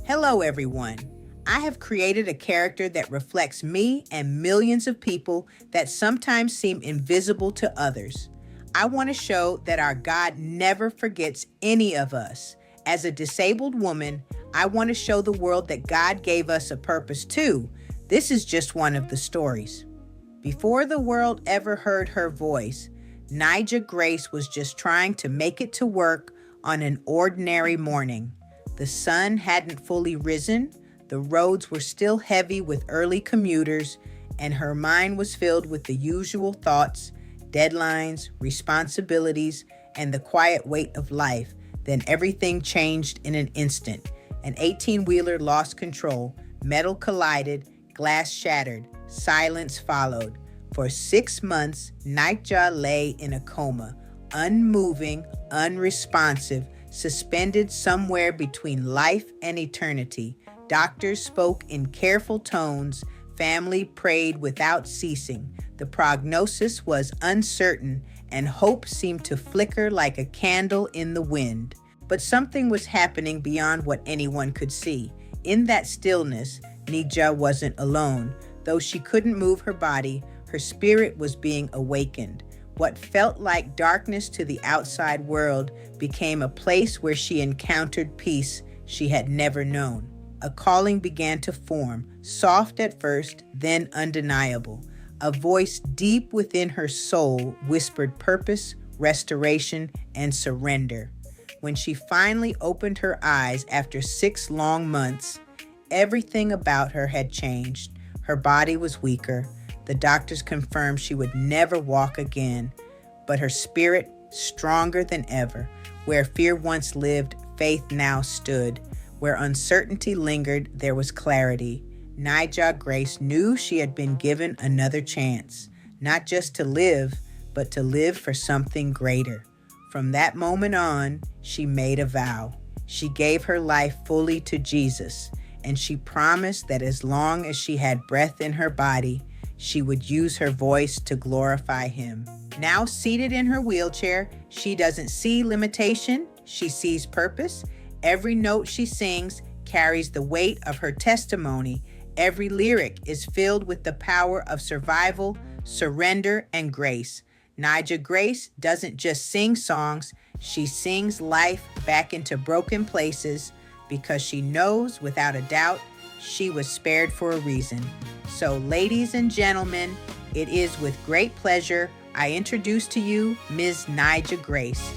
Hello, everyone. I have created a character that reflects me and millions of people that sometimes seem invisible to others. I want to show that our God never forgets any of us. As a disabled woman, I want to show the world that God gave us a purpose too. This is just one of the stories. Before the world ever heard her voice, Nigh'Ja Grace was just trying to make it to work on an ordinary morning. The sun hadn't fully risen, the roads were still heavy with early commuters, and her mind was filled with the usual thoughts, deadlines, responsibilities, and the quiet weight of life. Then everything changed in an instant. An 18-wheeler lost control, metal collided, glass shattered, silence followed. For 6 months, Nigh'Ja lay in a coma, unmoving, unresponsive, suspended somewhere between life and eternity. Doctors spoke in careful tones, family prayed without ceasing. The prognosis was uncertain, and hope seemed to flicker like a candle in the wind. But something was happening beyond what anyone could see. In that stillness, Nigh'Ja wasn't alone. Though she couldn't move her body, her spirit was being awakened. What felt like darkness to the outside world became a place where she encountered peace she had never known. A calling began to form, soft at first, then undeniable. A voice deep within her soul whispered purpose, restoration, and surrender. When she finally opened her eyes after 6 long months, everything about her had changed. Her body was weaker. The doctors confirmed she would never walk again, but her spirit stronger than ever. Where fear once lived, faith now stood. Where uncertainty lingered, there was clarity. Nigh'Ja Grace knew she had been given another chance, not just to live, but to live for something greater. From that moment on, she made a vow. She gave her life fully to Jesus, and she promised that as long as she had breath in her body, she would use her voice to glorify him. Now seated in her wheelchair, she doesn't see limitation, she sees purpose. Every note she sings carries the weight of her testimony. Every lyric is filled with the power of survival, surrender, and grace. Nigh'Ja Grace doesn't just sing songs, she sings life back into broken places because she knows without a doubt she was spared for a reason. So, ladies and gentlemen, it is with great pleasure I introduce to you Ms. Nigh'Ja Grace.